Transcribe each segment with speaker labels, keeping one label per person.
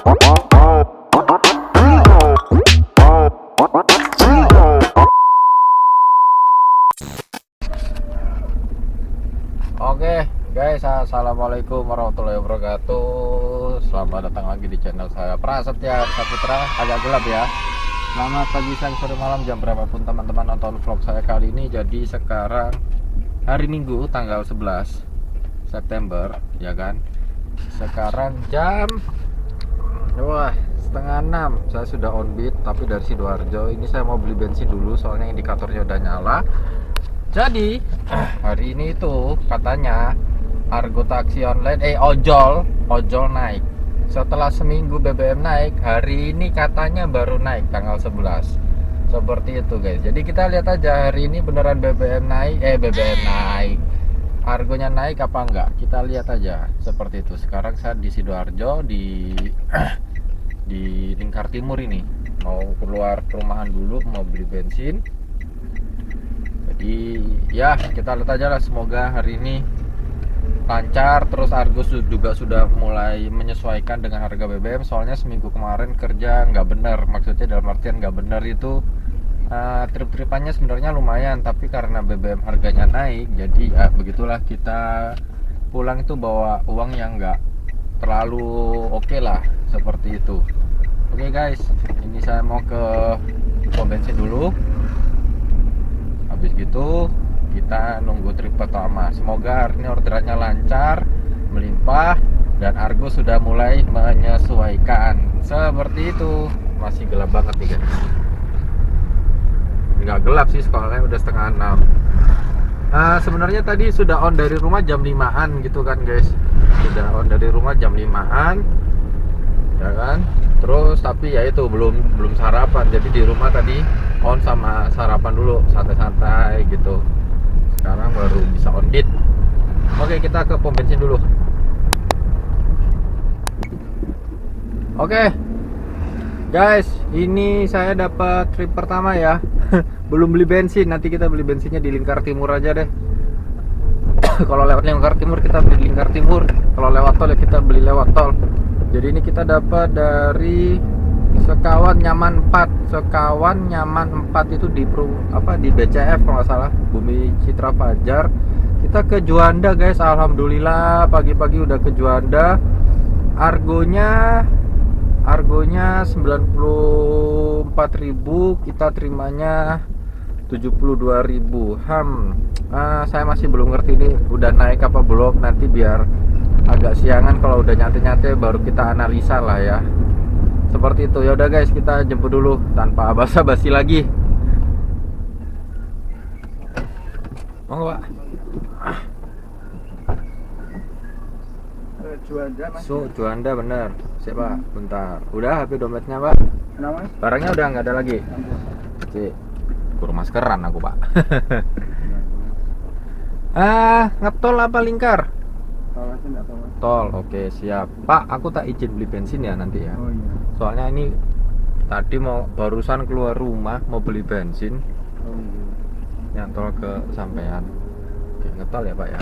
Speaker 1: Oke guys, assalamualaikum warahmatullahi wabarakatuh. Selamat datang lagi di channel saya Prasetya Saputra. Agak gelap ya. Selamat pagi, siang, sore, malam, jam berapapun teman-teman nonton vlog saya kali ini. Jadi sekarang hari Minggu tanggal 11 September ya kan. Sekarang jam setengah 6. Saya sudah on beat tapi dari Sidoarjo. Ini saya mau beli bensin dulu soalnya indikatornya udah nyala. Jadi hari ini itu katanya Argo taksi online ojol naik. Setelah seminggu BBM naik, hari ini katanya baru naik tanggal 11. Seperti itu guys. Jadi kita lihat aja hari ini beneran BBM naik. Argonya naik apa enggak? Kita lihat aja. Seperti itu. Sekarang saya di Sidoarjo di Lingkar Timur ini. Mau keluar perumahan dulu, mau beli bensin. Jadi ya kita lihat aja lah, semoga hari ini lancar. Terus Argo juga sudah mulai menyesuaikan dengan harga BBM. Soalnya seminggu kemarin kerja nggak bener, maksudnya dalam artian nggak bener itu trip-tripannya sebenarnya lumayan, tapi karena BBM harganya naik, jadi ya begitulah, kita pulang itu bawa uang yang nggak terlalu oke lah, seperti itu. Oke guys, ini saya mau ke pom bensin dulu. Habis gitu kita nunggu trip pertama. Semoga hari ini orderannya lancar, melimpah, dan Argo sudah mulai menyesuaikan. Seperti itu. Masih gelap banget nih guys. Nggak gelap sih, soalnya udah setengah 6. Sebenarnya tadi sudah on dari rumah jam 5-an gitu kan guys. Sudah on dari rumah jam 5-an, ya kan. Terus tapi ya itu belum sarapan. Jadi di rumah tadi on sama sarapan dulu, santai-santai gitu. Sekarang baru bisa on beat. Oke, kita ke pom bensin dulu. Oke guys, ini saya dapat trip pertama ya. Belum beli bensin, nanti kita beli bensinnya di Lingkar Timur aja deh. Kalau lewat Lingkar Timur kita beli Lingkar Timur, kalau lewat tol ya kita beli lewat tol. Jadi ini kita dapat dari Sekawan Nyaman 4. Sekawan Nyaman 4 itu di BCF kalau nggak salah, Bumi Citra Fajar. Kita ke Juanda guys, alhamdulillah pagi-pagi udah ke Juanda. Argonya 94.000, kita terimanya 72.000. Saya masih belum ngerti ini udah naik apa belum. Nanti biar agak siangan, kalau udah nyate-nyate baru kita analisa lah ya. Seperti itu. Ya udah guys, kita jemput dulu tanpa basa-basi lagi. Monggo Pak. Juanda bener. Siapa? Bentar. Udah HP dompetnya Pak.
Speaker 2: Kenapa?
Speaker 1: Barangnya udah nggak ada lagi. Cik, kurang maskeran aku Pak. Ngetol apa lingkar? Tol, oke siap Pak. Aku tak izin beli bensin ya nanti ya.
Speaker 2: Oh iya.
Speaker 1: Soalnya ini tadi barusan keluar rumah mau beli bensin.
Speaker 2: Oh iya.
Speaker 1: Nyantol ke sampean. Oke, ngetol ya Pak ya.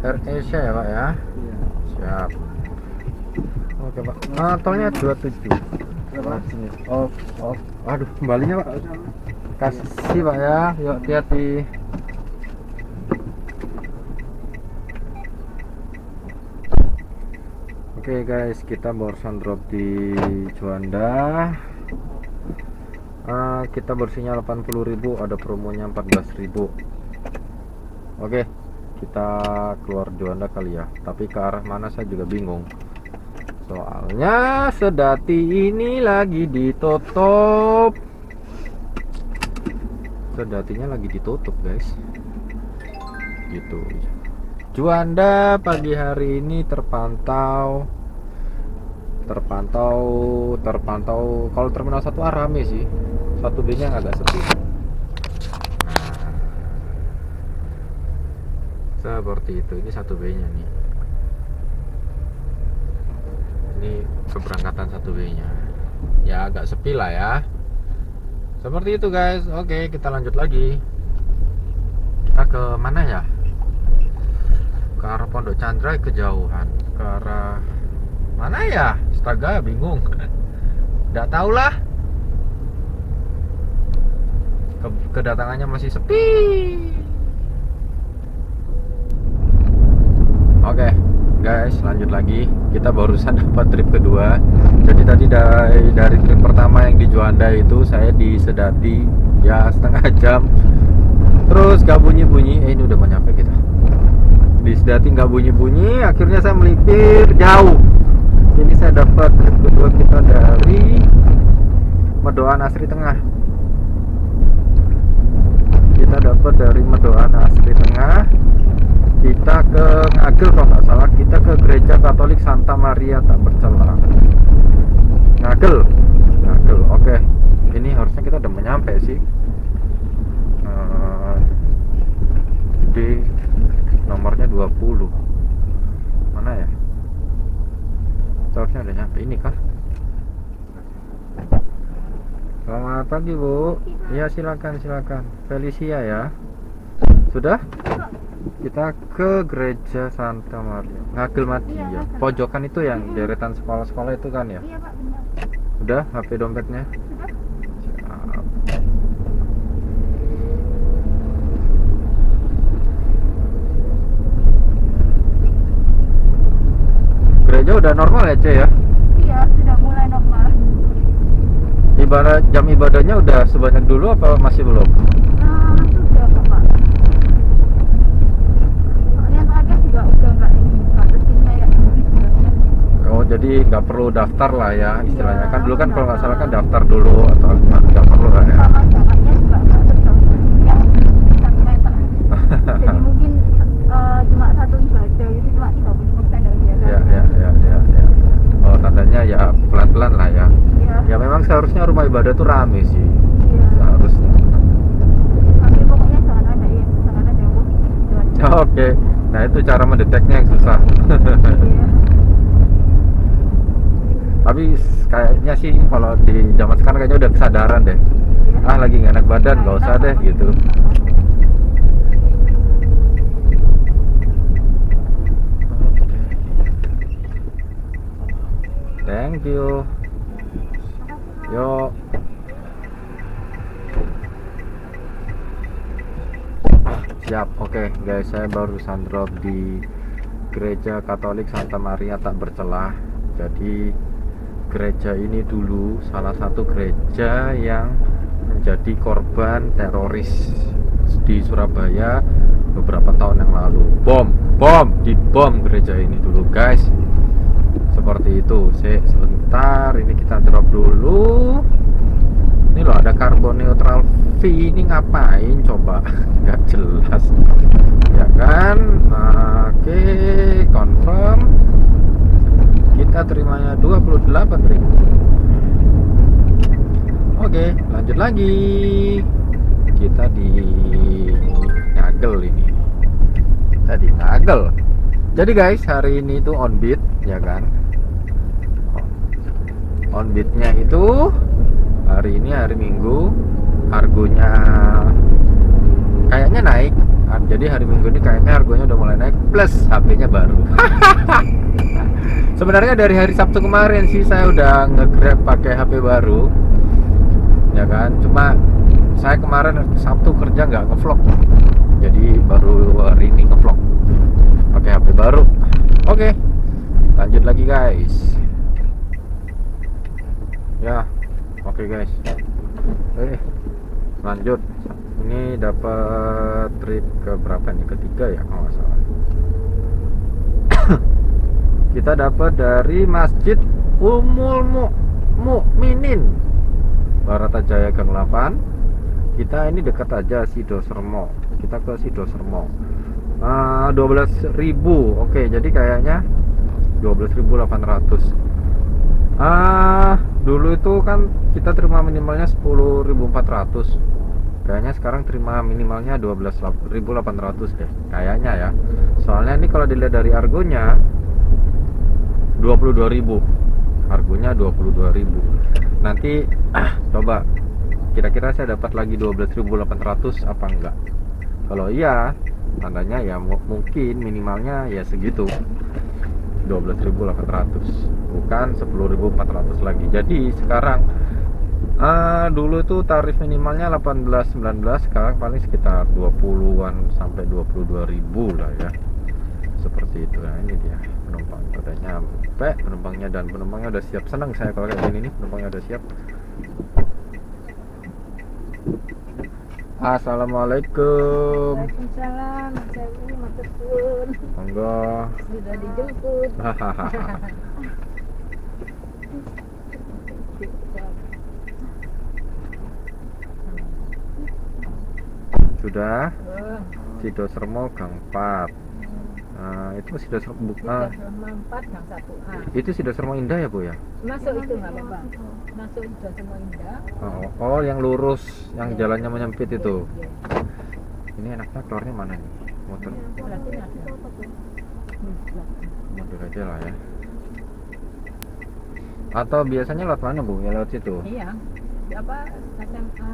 Speaker 1: Air Asia ya Pak ya.
Speaker 2: Iya.
Speaker 1: Siap. Oke Pak. Tolnya 27.
Speaker 2: Berapa?
Speaker 1: Oh. Aduh, kembalinya Pak. Kasih Pak ya. Yuk hati-hati. Oke guys, kita barusan drop di Juanda. Kita bersihnya 80.000, ada promonya 14.000. Oke, kita keluar Juanda kali ya. Tapi ke arah mana saya juga bingung. Soalnya Sedati ini lagi ditutup. Sedatinya lagi ditutup guys. Gitu. Juanda pagi hari ini terpantau kalau terminal 1A rame sih, 1B nya agak sepi. Seperti itu. Ini 1B nya nih, ini keberangkatan 1B nya ya, agak sepi lah ya. Seperti itu guys. Oke, kita lanjut lagi. Kita ke mana ya? ke arah Pondok Chandra kejauhan, ke arah mana ya? Astaga, bingung. Nggak tahu lah. Kedatangannya masih sepi. Oke, guys, lanjut lagi. Kita barusan dapat trip kedua. Jadi tadi dari trip pertama yang di Juanda itu saya di Sedati ya setengah jam. Terus gak bunyi-bunyi. Ini udah mau nyampe kita. Di Sedati nggak bunyi-bunyi. Akhirnya saya melipir jauh. Ini saya dapat trip kedua kita dari Medoan Asri Tengah. Kita dapat dari Medoan Asri Tengah. Kita ke Ngagel kalau nggak salah. Kita ke Gereja Katolik Santa Maria Tak Bercela. Ngagel. Oke. Ini harusnya kita udah nyampe sih. Di nomornya 20. Mana ya? Harusnya udah nyampe. Ini kah? Selamat pagi, Bu. Iya, silakan. Felicia ya. Sudah? Kita ke Gereja Santa Maria Ngagel Madia. Iya, pojokan itu yang deretan sekolah-sekolah itu kan ya?
Speaker 2: Iya, Pak, benar.
Speaker 1: Udah, HP dompetnya?
Speaker 2: Sudah.
Speaker 1: Siap. Gereja udah normal ya, Ce ya?
Speaker 2: Iya, sudah mulai normal.
Speaker 1: Jam ibadahnya udah sebanyak dulu apa masih belum?
Speaker 2: Sudah kok, Pak. Soalnya terakhir juga udah nggak dibatasin kayak dulu sebenarnya.
Speaker 1: Oh, jadi nggak perlu daftar lah ya istilahnya.
Speaker 2: Iya,
Speaker 1: Kan dulu kan kalau nggak salah kan
Speaker 2: nggak.
Speaker 1: daftar dulu atau gimana, nggak perlu lah ya.
Speaker 2: Sama jaraknya juga nggak tetap yang 1 meter. Jadi mungkin cuma satu ibadah itu cuma 30% dari biasa.
Speaker 1: Ya. Oh, tandanya ya pelan-pelan lah ya.
Speaker 2: Iya.
Speaker 1: Ya memang seharusnya rumah ibadah tuh rame sih.
Speaker 2: Iya.
Speaker 1: Seharusnya.
Speaker 2: Tapi pokoknya jangan ada yang gitu.
Speaker 1: Oke. Nah, itu cara mendeteknya yang susah.
Speaker 2: Iya.
Speaker 1: Tapi kayaknya sih kalau di zaman sekarang kayaknya udah kesadaran deh.
Speaker 2: Iya.
Speaker 1: Lagi nggak enak badan, nggak usah deh gitu. Thank you. Yo. Siap. Oke, guys, saya barusan drop di Gereja Katolik Santa Maria Tak Bercela. Jadi gereja ini dulu salah satu gereja yang menjadi korban teroris di Surabaya beberapa tahun yang lalu. Dibom gereja ini dulu, guys. Seperti itu. Sebentar, ini kita drop dulu. Ini loh, ada carbon neutral fee. Ini ngapain coba? Nggak jelas ya kan. Oke, confirm. Kita terimanya 28.000. Oke, lanjut lagi. Kita di Ngagel ini. Kita di Ngagel. Jadi guys, hari ini tuh on beat ya kan. On beatnya itu hari ini hari Minggu, harganya kayaknya naik. Jadi hari Minggu ini kayaknya harganya udah mulai naik, plus HP-nya baru. Sebenarnya dari hari Sabtu kemarin sih saya udah nge-grab pakai HP baru, ya kan. Cuma saya kemarin Sabtu kerja nggak nge-vlog, jadi baru hari ini nge-vlog pakai HP baru. Oke, lanjut lagi guys. Ya, oke guys. Lanjut. Ini dapat trip ke berapa nih? Ketiga ya kalau nggak salah. Kita dapat dari Masjid Ummul Mukminin Baratajaya Gang 8. Kita ini dekat aja Sidosermo. Kita ke Sidosermo. 12.000. Oke, jadi kayaknya 12.800. Dulu itu kan kita terima minimalnya 10.400. Kayaknya sekarang terima minimalnya 12.800 deh. Kayaknya ya. Soalnya ini kalau dilihat dari argonya 22.000. Argonya 22.000. Nanti coba kira-kira saya dapat lagi 12.800 apa enggak? Kalau iya, tandanya ya mungkin minimalnya ya segitu, 12.800 bukan 10.400 lagi. Jadi sekarang dulu itu tarif minimalnya 18-19, sekarang paling sekitar 20-an sampai 22.000 lah ya, seperti itu. Nah ini dia penumpang udah nyampe, penumpangnya, dan penumpangnya udah siap. Senang saya kalau kayak gini nih, penumpangnya udah siap. Assalamualaikum.
Speaker 2: Waalaikumsalam, Mas Ewi, matur suwun.
Speaker 1: Monggo.
Speaker 2: Sudah dijemput.
Speaker 1: Sudah. Sido Sermo Gang 4. Itu Sido Sermo
Speaker 2: Selama 4 Gang 1A.
Speaker 1: itu Sido Sermo Indah ya, Bu ya?
Speaker 2: Masuk itu nggak apa-apa. Masuk sudah semua indah.
Speaker 1: Oh, yang lurus, yang
Speaker 2: Ya.
Speaker 1: jalannya menyempit itu.
Speaker 2: Ya.
Speaker 1: Ini enaknya keluarnya mana nih? Motor
Speaker 2: Berarti ada.
Speaker 1: motor aja lah ya. Atau biasanya lewat mana, Bu? Ya lewat situ.
Speaker 2: Iya. Apa SMA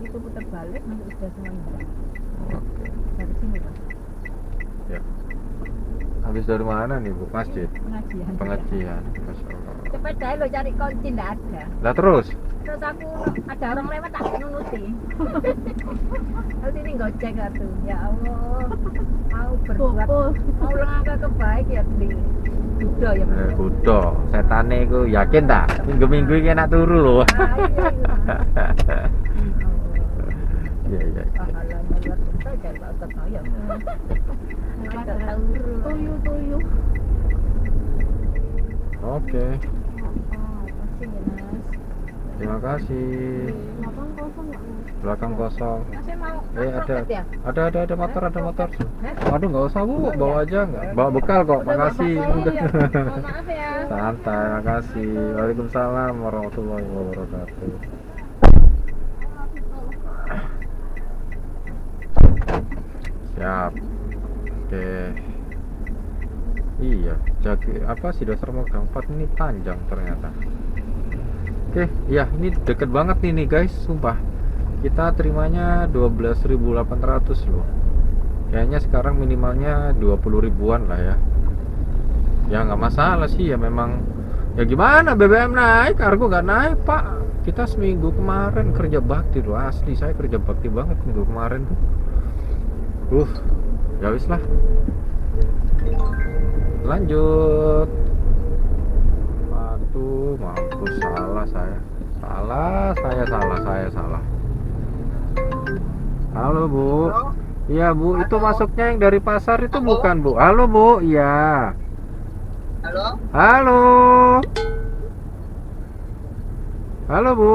Speaker 2: itu putar balik masuk sudah semua indah.
Speaker 1: Oke.
Speaker 2: Dari sini Pak.
Speaker 1: Ya. Habis dari mana nih, Bu? Masjid.
Speaker 2: Pengajian.
Speaker 1: Pengajian. Masya Allah.
Speaker 2: Sepeda lo cari kunci nggak ada.
Speaker 1: Lah terus?
Speaker 2: Terus aku ada orang lewat tak nunuti. Terus ini gocek aku. Ya Allah. Mau berbuat, mau langkah kebaik ya di Buddha ya.
Speaker 1: Kudo, setane ku yakin tak? Minggu-minggu iki enak turu loh. Iya, iya.
Speaker 2: Pahalanya luar biasa jangan otot ya. Tuyu.
Speaker 1: Oke,
Speaker 2: Makasih ya Mas.
Speaker 1: terima kasih.
Speaker 2: Belakang kosong nggak Mas?
Speaker 1: Belakang kosong.
Speaker 2: Masih mau
Speaker 1: Ada
Speaker 2: ya?
Speaker 1: ada motor, ada motor.
Speaker 2: Hah?
Speaker 1: Waduh, nggak usah, Bu, bawa aja nggak? Bawa bekal kok,
Speaker 2: Udah
Speaker 1: makasih.
Speaker 2: bapak saya, ya. Mohon maaf ya.
Speaker 1: Santai, makasih. Waalaikumsalam warahmatullahi wabarakatuh. Siap. Oke. Iya, jadi apa sih dasar Gang 4 ini panjang ternyata. Oke, iya ini deket banget nih guys, sumpah. Kita terimanya 12.800 loh. Kayaknya sekarang minimalnya 20 ribuan lah ya. Ya nggak masalah sih, ya memang. Ya gimana, BBM naik, kargo nggak naik Pak. Kita seminggu kemarin kerja bakti loh, asli saya kerja bakti banget minggu kemarin tuh. Ya wis lah. Lanjut. Waduh, mampus, salah saya. Salah. Halo, Bu. Iya, Bu, itu masuknya yang dari pasar itu bukan, Bu? Halo, Bu. Iya. Halo. Halo, Bu.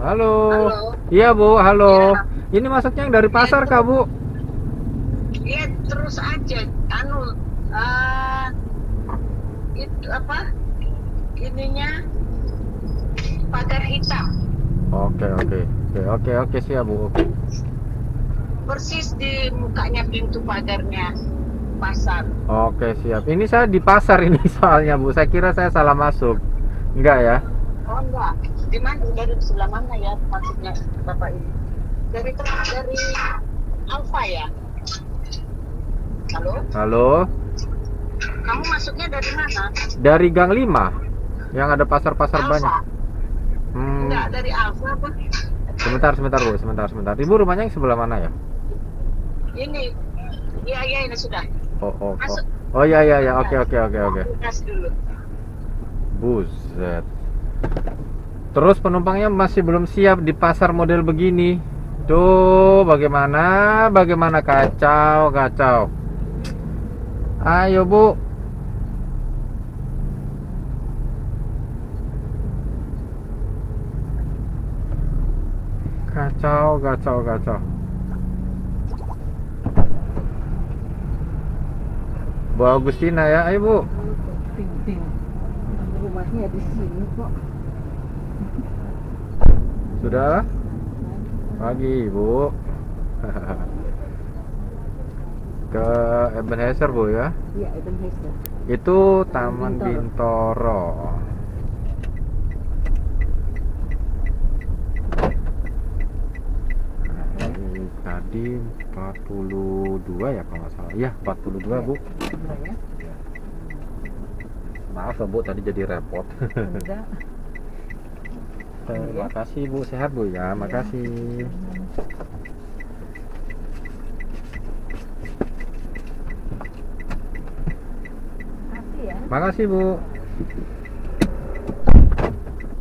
Speaker 1: Halo. Iya, Bu, halo. Ini masuknya yang dari pasar kah, Bu?
Speaker 3: Iya, terus aja itu apa ininya pagar hitam
Speaker 1: Oke, siap, Bu. Oke.
Speaker 3: persis di mukanya pintu pagarnya pasar.
Speaker 1: Oke, siap. Ini saya di pasar ini soalnya, Bu. Saya kira saya salah masuk. Enggak ya?
Speaker 3: Oh enggak, di mana, dari sebelah mana ya maksudnya Bapak ini? Dari Alfa ya?
Speaker 1: Halo.
Speaker 3: Kamu masuknya dari mana?
Speaker 1: Dari Gang 5 yang ada pasar-pasar
Speaker 3: Alfa?
Speaker 1: banyak.
Speaker 3: Enggak, dari Alfa apa?
Speaker 1: Sebentar, Bu. Sebentar. Ibu rumahnya yang sebelah mana ya?
Speaker 3: Ini. Iya, ini sudah.
Speaker 1: Oh.
Speaker 3: Masuk.
Speaker 1: Oh iya. Oke.
Speaker 3: Gas dulu.
Speaker 1: Buset. Terus penumpangnya masih belum siap di pasar model begini. Tuh, bagaimana kacau. Ayo, Bu. Kacau. Bu Agustina ya, ayo, Bu.
Speaker 2: Ting. Rumahnya di sini kok.
Speaker 1: Sudah? Pagi, Bu. Ke Ebenezer, Bu ya.
Speaker 2: Iya, Ebenezer.
Speaker 1: Itu Taman Bintoro. tadi 42 ya kalau nggak salah. Iya 42 Bu.
Speaker 2: Ya.
Speaker 1: Maaf ya Bu, tadi jadi repot.
Speaker 2: Enggak.
Speaker 1: Terima kasih Bu, sehat Bu ya, makasih.
Speaker 2: Makasih ya.
Speaker 1: Makasih Bu.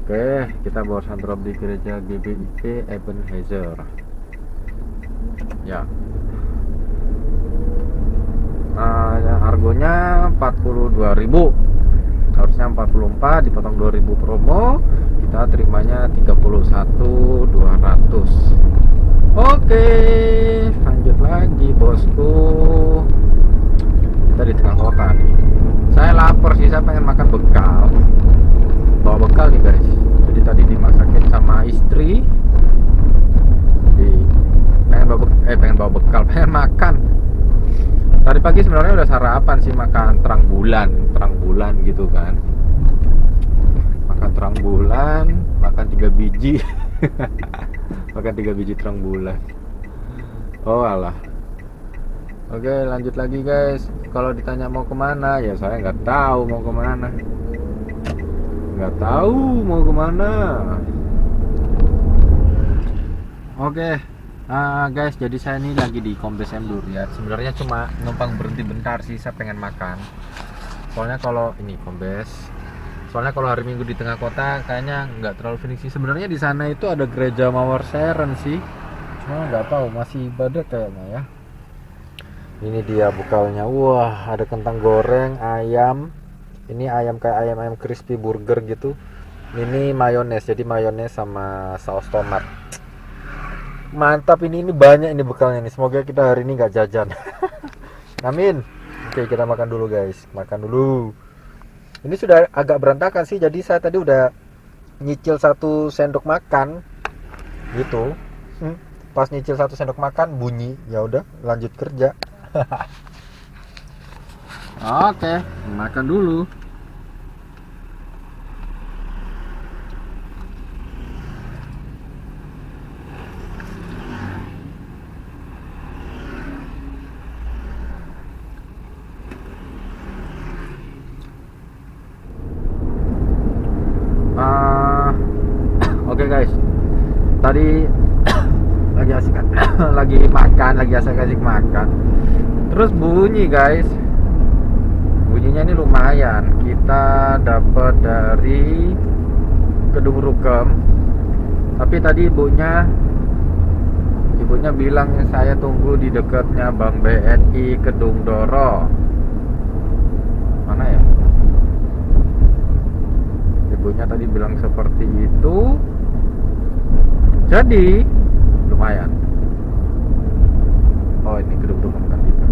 Speaker 1: Oke, kita barusan drop di gereja GBIP Ebenezer. Ya. Nah, ya, harganya 42.000. Harusnya 44, dipotong 2.000 promo. Kita terimanya 31.200. Oke, lanjut lagi bosku. Kita di tengah kota nih. Saya lapar sih, saya pengen makan bekal. Bawa bekal nih guys. Jadi tadi dimasakin sama istri. Pengen bawa bekal, pengen makan. Tadi pagi sebenarnya udah sarapan sih, makan terang bulan gitu kan. Makan terang bulan, makan 3 biji. Makan 3 biji terang bulan. Oh alah. Oke, lanjut lagi guys. Kalau ditanya mau kemana, ya saya nggak tahu mau kemana. Nggak tahu mau kemana. Oke, guys, jadi saya ini lagi di Kombes M Duriat. Sebenarnya cuma numpang berhenti bentar sih, saya pengen makan. Soalnya kalau ini Kombes, soalnya kalau hari Minggu di tengah kota kayaknya nggak terlalu finishing sih. Sebenarnya di sana itu ada gereja Mawar Seren sih, cuma nggak tahu masih ibadah kayaknya ya. Ini dia bekalnya. Wah, ada kentang goreng, ayam. Ini ayam kayak ayam crispy burger gitu. Ini mayones, jadi mayones sama saus tomat. Mantap, ini banyak ini bekalnya nih. Semoga kita hari ini nggak jajan. Amin. Oke, kita makan dulu guys. Makan dulu. Ini sudah agak berantakan sih. Jadi saya tadi udah nyicil 1 sendok makan gitu. Pas nyicil 1 sendok makan bunyi. Ya udah, lanjut kerja. Oke, makan dulu. Oke guys, tadi lagi asik lagi asik makan, terus bunyi guys, bunyinya ini lumayan. Kita dapat dari Kedung Rukem, tapi tadi ibunya bilang saya tunggu di dekatnya Bank BNI Kedung Doro. Mana ya? Ibunya tadi bilang seperti itu. Jadi lumayan. Oh, ini Kedung Rukem kan gitu.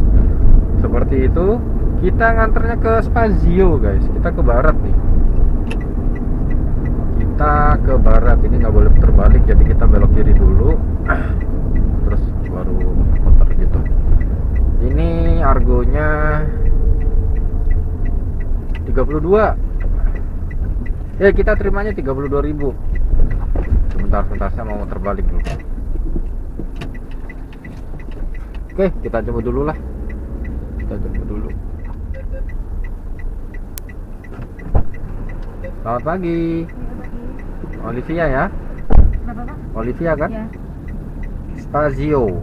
Speaker 1: Seperti itu. Kita nganternya ke Spazio guys. Kita ke barat nih. Kita ke barat. Ini nggak boleh terbalik, jadi kita belok kiri dulu. Terus baru muter gitu. Ini argonya 32. Ya, kita terimanya 32.000. Sebentar, saya mau terbalik dulu. Oke, kita jemput dulu lah. Selamat pagi. Olivia ya?
Speaker 2: Kenapa Pak?
Speaker 1: Olivia kan?
Speaker 2: Ya.
Speaker 1: Spazio.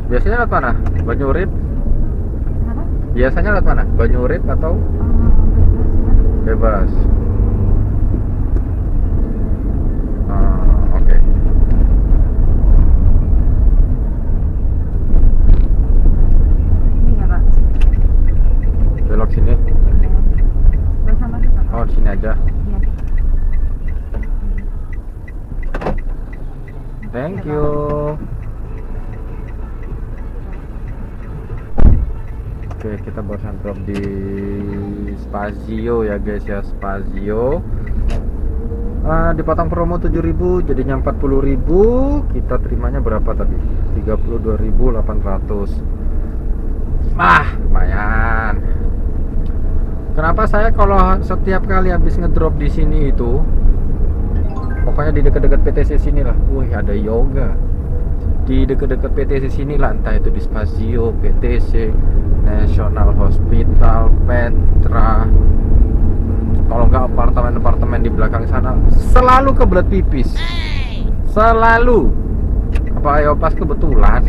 Speaker 1: Biasanya lewat mana? Banyurip?
Speaker 2: Kenapa?
Speaker 1: Biasanya lewat mana? Banyurip atau bebas? Oke.
Speaker 2: Ini ya Pak.
Speaker 1: Belok sini.
Speaker 2: Iya. Bersama kita Pak.
Speaker 1: Oh, di sini aja.
Speaker 2: Iya.
Speaker 1: Thank you. Oke, kita barusan drop di Spazio ya guys ya, Spazio. Dipotong promo 7.000 jadinya 40.000. Kita terimanya berapa tadi? 32.800. Lumayan. Kenapa saya kalau setiap kali habis ngedrop di sini itu Pokoknya di dekat-dekat PTC sini lah. Wih, ada yoga. Di dekat-dekat PTC sini lah, entah itu di Spazio, PTC, National Hospital, Petra. Kalau nggak apartemen-apartemen di belakang sana, selalu kebelet pipis. Selalu. Apa ayo pas kebetulan.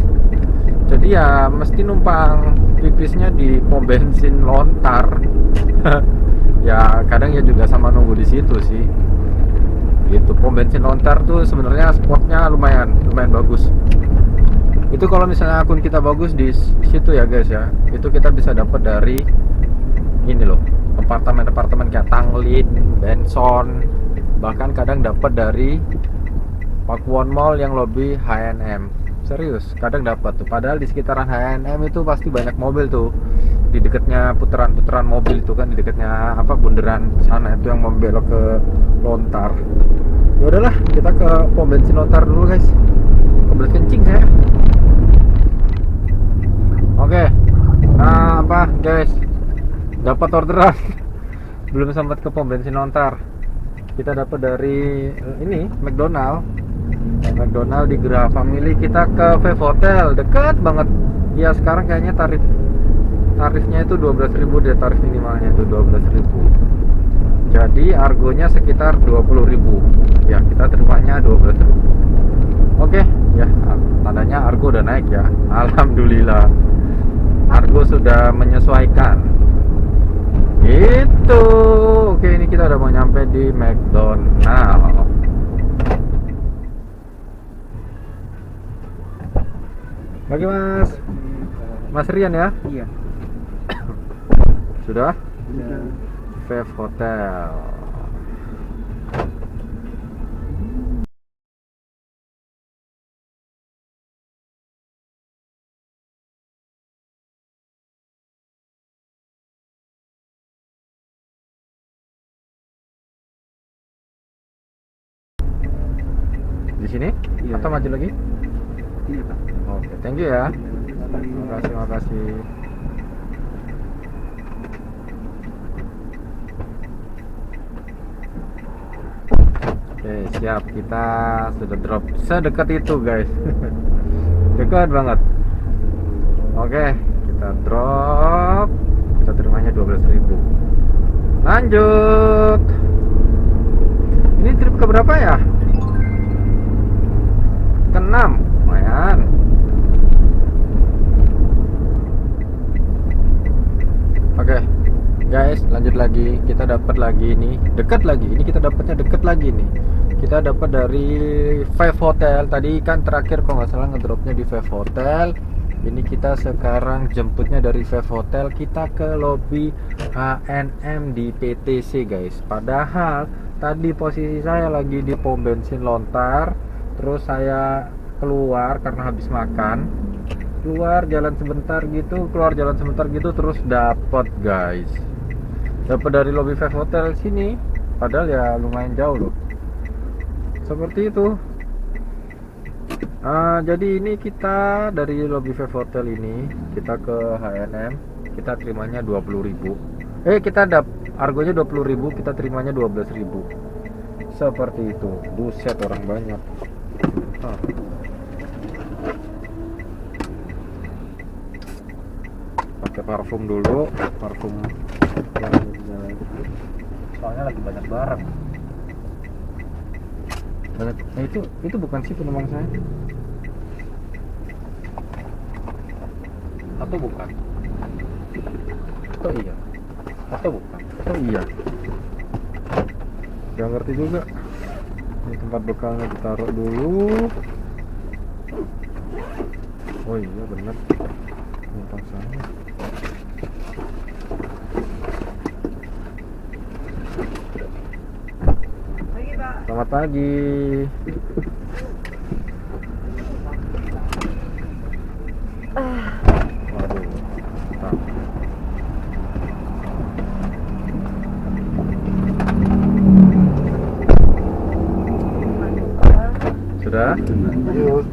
Speaker 1: Jadi ya mesti numpang pipisnya di pom bensin Lontar. Ya kadang ya juga sama nunggu di situ sih. Gitu, pom bensin Lontar tuh sebenarnya spotnya lumayan bagus. Itu kalau misalnya akun kita bagus di situ ya guys ya, itu kita bisa dapat dari ini loh, apartemen-apartemen kayak Tanglin, Benson, bahkan kadang dapat dari Pakuwon Mall yang lobby H&M. Serius, kadang dapat tuh. Padahal di sekitaran H&M itu pasti banyak mobil tuh. Di dekatnya putaran-putaran mobil itu kan, di dekatnya apa bundaran sana itu yang membelok ke Lontar. Ya udahlah, kita ke pom bensin Lontar dulu guys. Kebelet kencing saya. Oke. Nah, apa guys? Dapat orderan. Belum sempat ke pom bensin Lontar. Kita dapat dari ini McDonald di Geraha Family. Kita ke Five Hotel, dekat banget. Ya sekarang kayaknya tarifnya itu 12.000 deh, tarif minimalnya itu 12.000. Jadi argonya sekitar 20.000. Ya, kita terimanya 12.000. Oke, ya tandanya argo udah naik ya. Alhamdulillah. Argo sudah menyesuaikan. Gitu. Oke, ini kita udah mau nyampe di McDonald. Bagi Mas Rian ya?
Speaker 4: Iya.
Speaker 1: Sudah?
Speaker 4: Udah.
Speaker 1: Five Hotel. Di sini?
Speaker 4: Iya.
Speaker 1: Atau maju lagi?
Speaker 4: Iya, Pak.
Speaker 1: Oke, thank you ya. Makasih. Oke, siap. Kita sudah drop sedekat itu, guys. Dekat banget. Oke, kita drop. Kita terimanya 12.000. Lanjut. Ini trip ke berapa ya? Ke-6. Lumayan. Oke, guys, lanjut lagi. Kita dapat lagi ini, dekat lagi. Ini kita dapatnya dekat lagi nih. Kita dapat dari Five Hotel. Tadi kan terakhir kalau nggak salah ngedropnya di Five Hotel. Ini kita sekarang jemputnya dari Five Hotel. Kita ke lobby H&M di PTC, guys. Padahal tadi posisi saya lagi di pom bensin Lontar. Terus saya keluar karena habis makan. Keluar jalan sebentar gitu, terus dapat guys, dapat dari lobby Five Hotel sini, padahal ya lumayan jauh loh, seperti itu. Jadi ini kita dari lobby Five Hotel ini kita ke H&M, kita terimanya 20.000. Kita argonya 20.000, kita terimanya 12.000. Seperti itu. Buset, orang banyak. Pakai parfum dulu, parfum yang soalnya lagi banyak barang. Itu bukan sih penumpang saya, atau bukan, atau iya, atau bukan, atau iya, gak ngerti juga. Ini tempat bekalnya ditaruh dulu. Oh iya bener, penumpang saya. Selamat pagi. Waduh, mantap. Sudah?
Speaker 4: Yuk.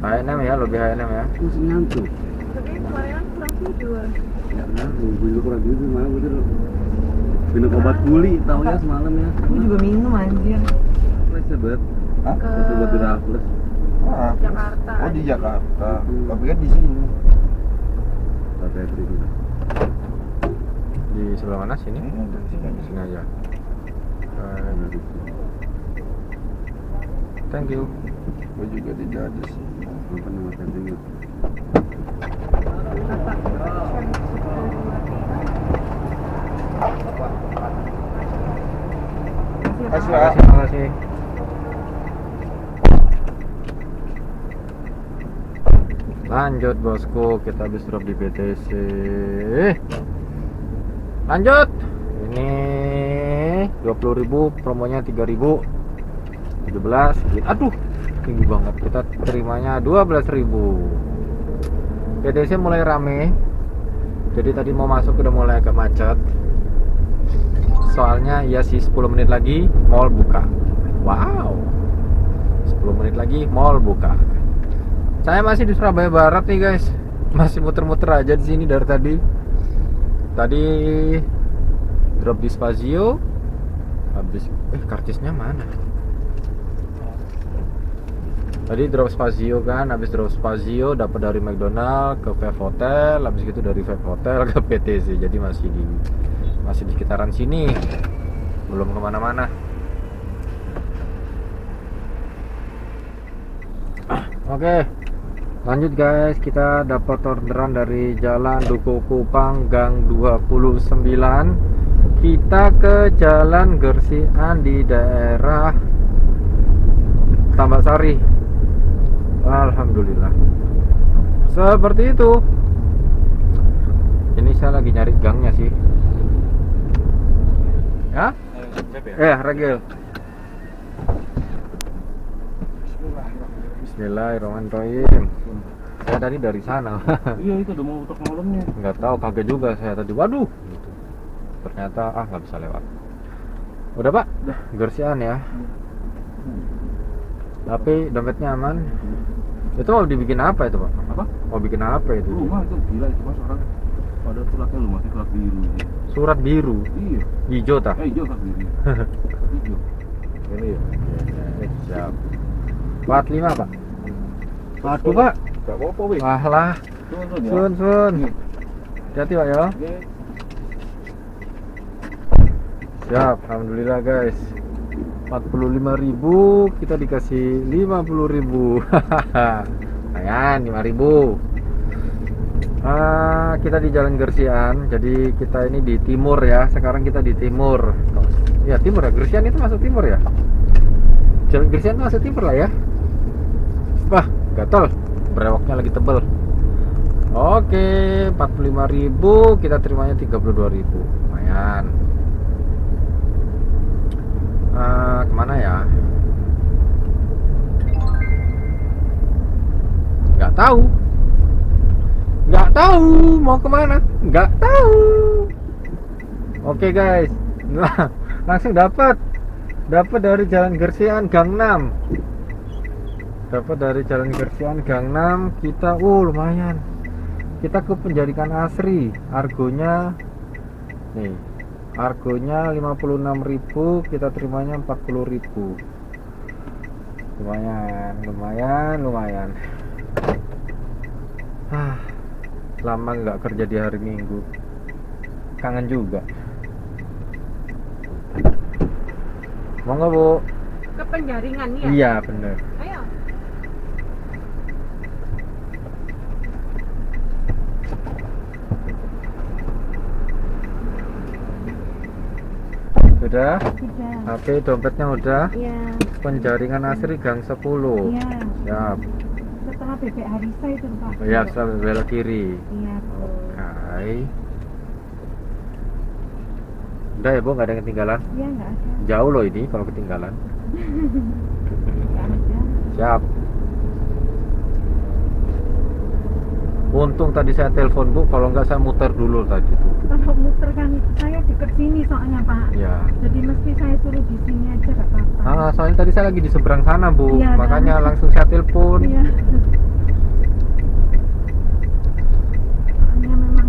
Speaker 1: H&M ya, lebih H&M ya.
Speaker 4: Masih ngantuk.
Speaker 2: Tapi kemarin kan kurang tidur.
Speaker 4: Ya benar, gue kurang tidur malam gue minum obat guli, tahu ya semalam ya.
Speaker 2: Aku juga minum anjir.
Speaker 4: Sebet.
Speaker 5: Hah?
Speaker 2: Ke
Speaker 4: Sebet di Raffles.
Speaker 5: Ah,
Speaker 2: Jakarta.
Speaker 5: oh di Jakarta. Tapi kan di sini.
Speaker 4: Tapi itu.
Speaker 1: Di sebelah mana sini?
Speaker 5: Dari sini aja.
Speaker 1: Sini aja. Thank you.
Speaker 5: Gue juga tidak ada sih.
Speaker 4: Apa nama tadinya?
Speaker 5: Kasih
Speaker 1: Terima
Speaker 5: lah.
Speaker 1: kasih, terima kasih. Lanjut bosku, kita habis drop di BTC. Lanjut. Ini 20.000, promonya 3.000. 17. Aduh, tinggi banget. Kita terimanya 12.000. BTC mulai rame. Jadi tadi mau masuk udah mulai agak macet. Soalnya ya sih 10 menit lagi mall buka. Wow. 10 menit lagi mall buka. Saya masih di Surabaya Barat nih guys. Masih muter-muter aja di sini dari tadi. Tadi drop di Spazio. Habis karcisnya mana? Tadi drop Spazio kan, habis drop Spazio dapat dari McDonald ke Vibe Hotel, habis gitu dari Vibe Hotel ke PTC. Jadi masih di sekitaran sini, belum kemana-mana. Oke, lanjut guys, kita dapat orderan dari Jalan Duku Kupang Gang 29. Kita ke Jalan Gersian di daerah Tambak Sari. Alhamdulillah. Seperti itu. Ini saya lagi nyari gangnya sih. Ya? Regel. Bismillahirrahmanirrahim. Saya tadi dari sana.
Speaker 4: Iya itu udah mau utak malamnya.
Speaker 1: Nggak tahu, kaget juga saya tadi. Waduh. Gitu. Ternyata nggak bisa lewat. Udah Pak?
Speaker 4: Udah.
Speaker 1: Gersian ya. Tapi dompetnya aman. Itu mau dibikin apa itu Pak?
Speaker 4: Apa?
Speaker 1: Mau bikin apa itu?
Speaker 4: Rumah itu gila itu mas orang. Padahal suratnya lu masih surat biru.
Speaker 1: Surat biru.
Speaker 4: Iya.
Speaker 1: Hijau tah?
Speaker 4: Hijau surat biru. Hijau.
Speaker 1: Ini ya. Siap. 45 Pak. Waduh Pak.
Speaker 5: Gak apa-apa weh.
Speaker 1: Wah lah.
Speaker 4: Turun ya.
Speaker 1: Sun. Hati-hati Pak ya.
Speaker 4: Oke.
Speaker 1: Siap. Alhamdulillah guys. 45.000 kita dikasih 50.000. Lumayan 5.000. Kita di Jalan Gersian. Jadi kita ini di timur ya. Sekarang kita di timur. Ya timur ya. Gersian itu masuk timur ya. Jalan Gersian itu masuk timur lah ya. Wah gatel. Brewoknya lagi tebel. Oke 45.000 kita terimanya 32.000. Lumayan. Kemana ya? Nggak tahu mau kemana, nggak tahu. Oke guys, nah, langsung dapat dari Jalan Gersian Gang 6. Dapat dari Jalan Gersian Gang 6 kita, lumayan. Kita ke Penjaringan Asri, argonya nih. Argonya 56.000, kita terimanya 40.000. Lumayan. Lama nggak kerja di hari Minggu. Kangen juga. Mau nggak Bu?
Speaker 2: Ke Penjaringan ya?
Speaker 1: Iya bener.
Speaker 2: Ayo.
Speaker 1: Sudah?
Speaker 2: Sudah.
Speaker 1: Oke, dompetnya udah.
Speaker 2: Iya.
Speaker 1: Penjaringan Asri Gang 10.
Speaker 2: Iya.
Speaker 1: Siap.
Speaker 2: Setelah Bebek Harisa itu Pak.
Speaker 1: Ya, setelah belok kiri.
Speaker 2: Iya.
Speaker 1: Oke. Udah ya Bu, nggak ada yang ketinggalan.
Speaker 2: Iya nggak ada.
Speaker 1: Jauh loh ini kalau ketinggalan.
Speaker 2: Nggak ada.
Speaker 1: Siap. Untung tadi saya telepon Bu, kalau nggak saya muter dulu tadi tuh.
Speaker 2: Kalau muter kan saya deket sini soalnya Pak.
Speaker 1: Ya.
Speaker 2: Jadi mesti saya suruh di sini aja nggak apa-apa.
Speaker 1: Soalnya tadi saya lagi di seberang sana Bu,
Speaker 2: Iya,
Speaker 1: makanya
Speaker 2: kan?
Speaker 1: langsung saya telepon.
Speaker 2: Iya. Soalnya memang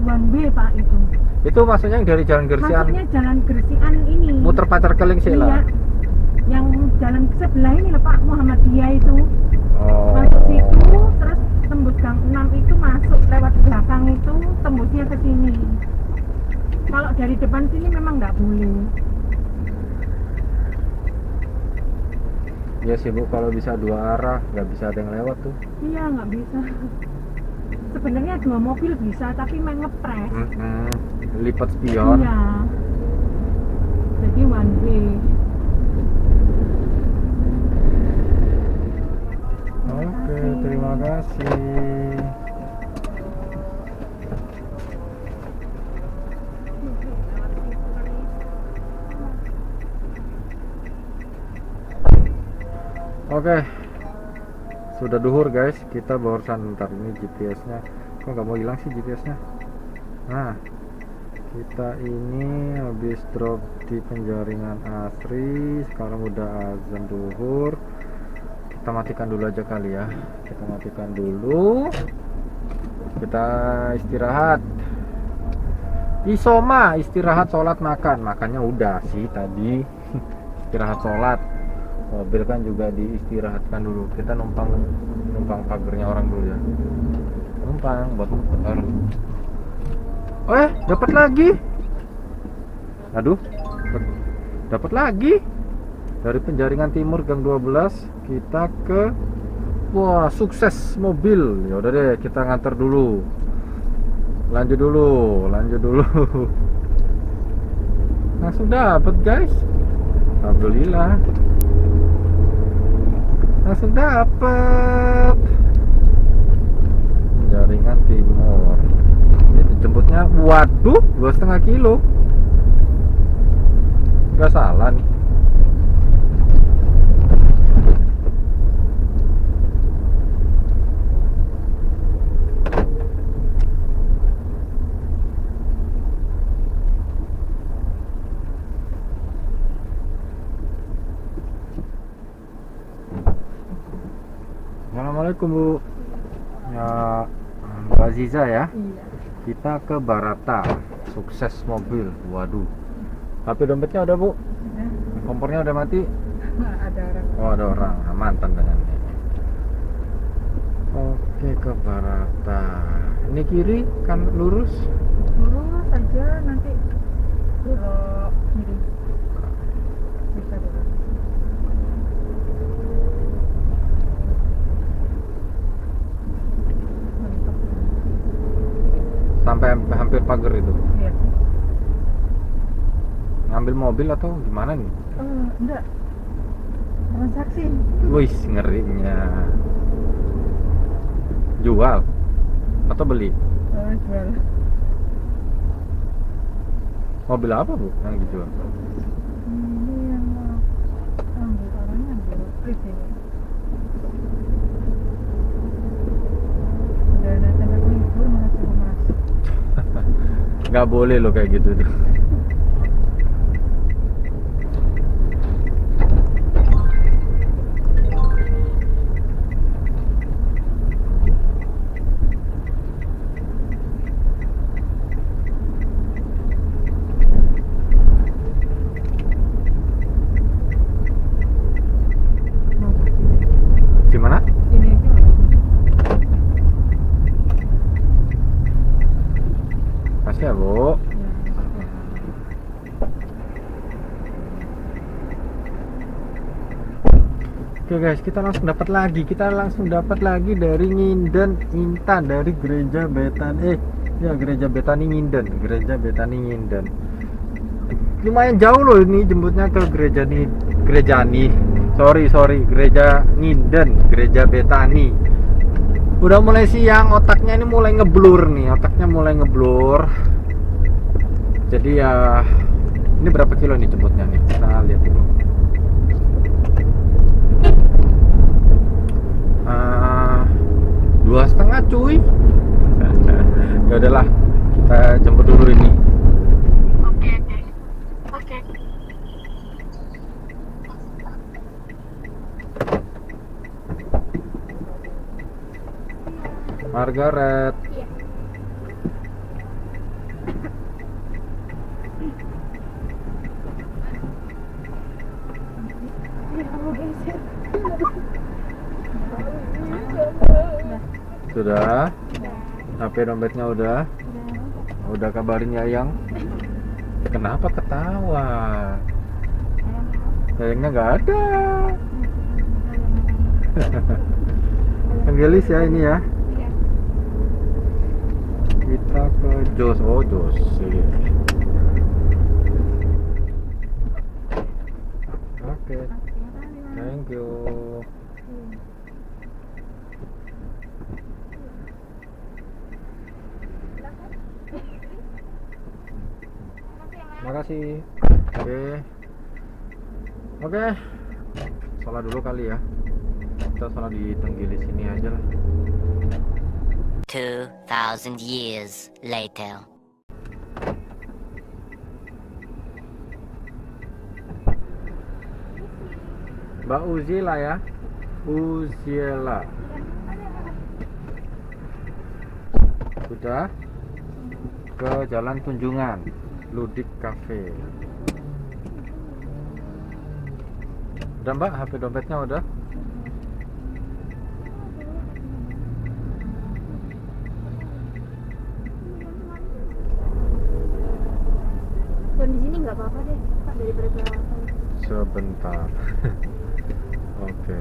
Speaker 2: one way Pak itu.
Speaker 1: Itu maksudnya yang dari Jalan Gersian
Speaker 2: Maksudnya Jalan Gersian ini.
Speaker 1: muter pacar keling sih
Speaker 2: Iya.
Speaker 1: lah.
Speaker 2: Yang jalan sebelah ini loh Pak, Muhammadiyah itu.
Speaker 1: Oh.
Speaker 2: Masuk situ, terus tembus gang 6 itu masuk lewat belakang itu, tembusnya ke sini. Kalau dari depan sini memang nggak boleh.
Speaker 1: Iya sih Bu, kalau bisa dua arah, nggak bisa ada yang lewat tuh.
Speaker 2: Iya, nggak bisa. Sebenarnya 2 mobil bisa, tapi main ngepres.
Speaker 1: Lipat spion.
Speaker 2: Iya. Jadi one way.
Speaker 1: Oke, terima kasih. Oke, sudah duhur guys. Kita barusan ntar ini GPS-nya. Kok nggak mau hilang sih GPS-nya? Nah, kita ini habis drop di penjaringan Asri. Sekarang udah azan duhur. Kita matikan dulu aja kali ya. Kita matikan dulu. Kita istirahat. Isoma, istirahat, sholat, makan. Makannya udah sih tadi. Istirahat, sholat. Mobil kan juga diistirahatkan dulu. Kita numpang pagernya orang dulu ya. Numpang buat muter. Dapat lagi. Aduh, dapat lagi. Dari penjaringan timur gang 12 kita ke sukses mobil. Ya udah deh, kita nganter dulu. Lanjut dulu. Langsung dapat guys. Alhamdulillah. Langsung dapet jaringan timur. Ini dijemputnya, waduh, 2,5 kilo. Gak salah nih. Assalamualaikum Bu. Ya, Bu Aziza ya.
Speaker 2: Iya.
Speaker 1: Kita ke Barata, sukses mobil. Waduh. HP dompetnya ada Bu? Kompornya udah mati?
Speaker 2: Ada orang.
Speaker 1: Oh ada orang, aman tandangannya. Oke, ke Barata. Ini kiri kan lurus?
Speaker 2: Lurus aja nanti belok kiri. Bisa belok. Mantap.
Speaker 1: Sampai hampir pagar itu.
Speaker 2: Iya.
Speaker 1: Ngambil mobil atau gimana nih?
Speaker 2: Enggak. Transaksi.
Speaker 1: Wih, ngerinya. Jual atau beli?
Speaker 2: Jual.
Speaker 1: Mobil apa Bu yang dijual?
Speaker 2: Ini yang ambil orangnya ambil split ini. Udah ada tanda libur malah suruh masuk.
Speaker 1: Nggak boleh loh kayak gitu tuh. Gimana?
Speaker 2: Ini aja nggak?
Speaker 1: Pasti ya Bu. Oke guys, kita langsung dapat lagi dari Nginden Intan, dari gereja Betani gereja Betani Nginden. Lumayan jauh loh ini jemputnya ke gereja Nginden, gereja Betani. Udah mulai siang, otaknya ini mulai ngeblur. Jadi ya, ini berapa kilo nih jemputnya nih? Kita lihat dulu. 2,5 cuy. Ya udahlah, kita jemput dulu ini.
Speaker 3: Oke.
Speaker 1: Margaret. Sudah?
Speaker 2: Udah.
Speaker 1: HP dompetnya udah? Udah kabarin Yayang? Kenapa ketawa? Yayangnya nggak ada. Anggelis ya ini ya.
Speaker 2: Iya.
Speaker 1: Kita ke Jos. Oh Jos. Iya. Oke. Thank you. Makasih. Oke. Oke. Sholat dulu kali ya. Kita sholat di Tenggilis sini aja lah.
Speaker 6: 2,000 years later.
Speaker 1: Mbak Uzila ya. Uzila. Sudah ke Jalan Tunjungan, Ludik Cafe. Udah Mbak, HP dompetnya udah?
Speaker 2: Bukan di sini nggak apa-apa deh, Pak, daripada kelewatan.
Speaker 1: Sebentar. Oke.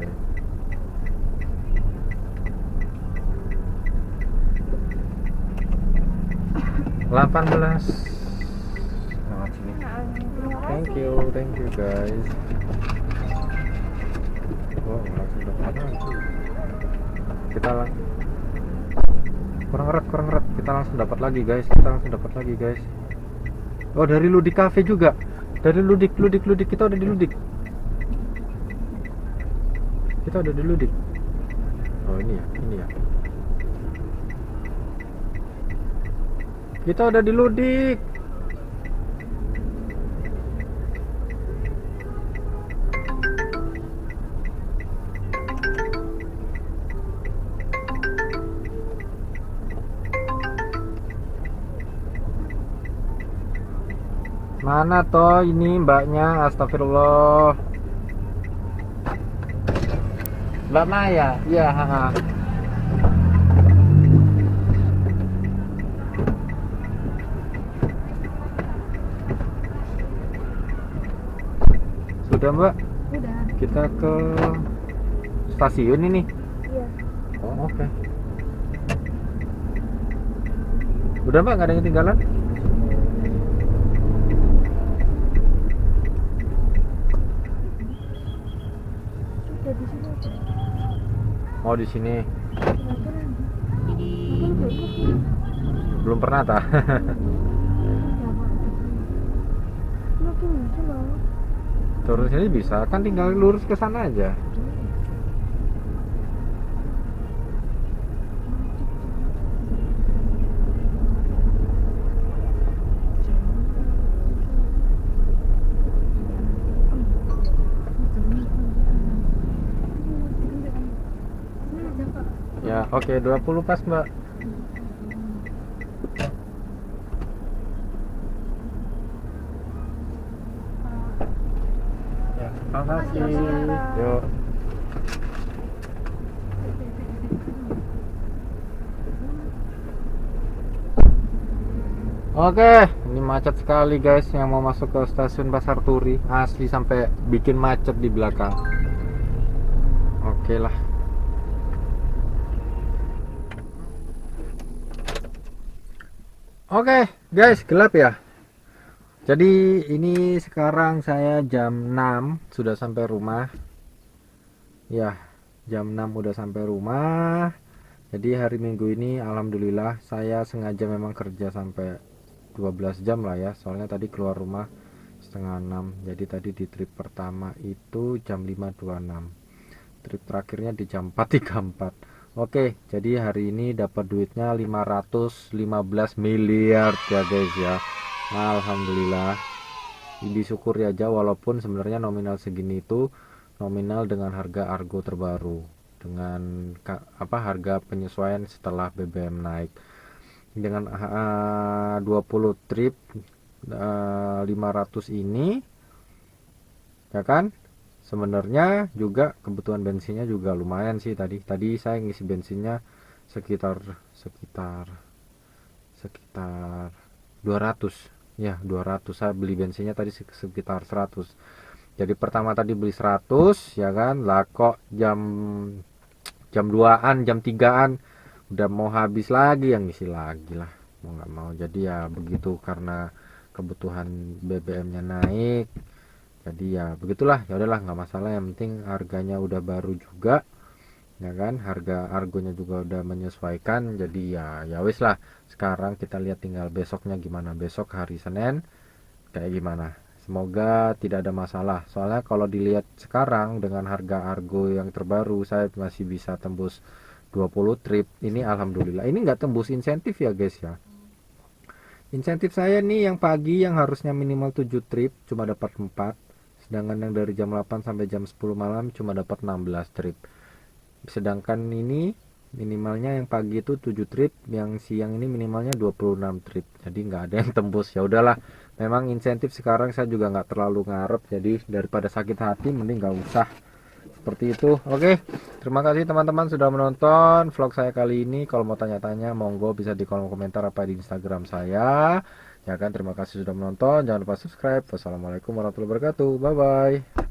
Speaker 1: Delapan belas. Lewat sini. Thank you guys. Oh, langsung dapat lagi. Kita kurang erat. Kita langsung dapat lagi guys. Oh, dari Ludik Cafe juga. Dari Ludik. Kita udah di Ludik. Oh, ini ya. Kita udah di Ludik. Mana toh ini mbaknya? Astagfirullah. Mbak Maya, iya. Sudah Mbak,
Speaker 2: Udah.
Speaker 1: kita ke stasiun ini.
Speaker 2: Iya.
Speaker 1: Oh oke. Udah Mbak, nggak ada yang ketinggalan?
Speaker 2: Udah di sini aja.
Speaker 1: Oh di sini.
Speaker 2: Kenapa?
Speaker 1: Belum pernah tah? Turun sini bisa, kan tinggal lurus ke sana aja. Ya, oke, 20 pas, Mbak. Ya, makasih. Yuk. Oke, ini macet sekali guys yang mau masuk ke stasiun Pasar Turi. Asli sampai bikin macet di belakang. Oke lah. Oke, guys, gelap ya. Jadi ini sekarang saya jam 6 sudah sampai rumah. Ya, jam 6 udah sampai rumah. Jadi hari Minggu ini alhamdulillah saya sengaja memang kerja sampai 12 jam lah ya. Soalnya tadi keluar rumah setengah 6. Jadi tadi di trip pertama itu jam 5.26. Trip terakhirnya di jam 4.34. Oke, jadi hari ini dapat duitnya 515 miliar ya guys ya. Alhamdulillah. Disyukuri aja walaupun sebenarnya nominal segini itu nominal dengan harga argo terbaru. Dengan harga penyesuaian setelah BBM naik. Dengan 20 trip 500 ini ya kan? Sebenarnya juga kebutuhan bensinnya juga lumayan sih tadi saya ngisi bensinnya sekitar 200 ya, 200. Saya beli bensinnya tadi sekitar 100. Jadi pertama tadi beli 100 ya kan, lah kok jam 2-an, jam 3-an udah mau habis lagi, yang ngisi lagi lah, mau nggak mau. Jadi ya begitu, karena kebutuhan BBM-nya naik, jadi ya begitulah. Ya udahlah, nggak masalah, yang penting harganya udah baru juga ya kan, harga argonya juga udah menyesuaikan. Jadi ya wis lah, sekarang kita lihat tinggal besoknya gimana, besok hari Senin kayak gimana. Semoga tidak ada masalah, soalnya kalau dilihat sekarang dengan harga argo yang terbaru, saya masih bisa tembus 20 trip. Ini alhamdulillah, ini nggak tembus insentif ya guys ya. Insentif saya nih yang pagi yang harusnya minimal 7 trip cuma dapat 4, sedangkan yang dari jam 8 sampai jam 10 malam cuma dapat 16 trip. Sedangkan ini minimalnya yang pagi itu 7 trip, yang siang ini minimalnya 26 trip. Jadi nggak ada yang tembus. Ya udahlah, memang insentif sekarang saya juga nggak terlalu ngarep, jadi daripada sakit hati mending nggak usah seperti itu. Oke, terima kasih teman-teman sudah menonton vlog saya kali ini. Kalau mau tanya-tanya monggo bisa di kolom komentar apa di Instagram saya ya kan. Terima kasih sudah menonton, jangan lupa subscribe. Wassalamualaikum warahmatullahi wabarakatuh, bye bye.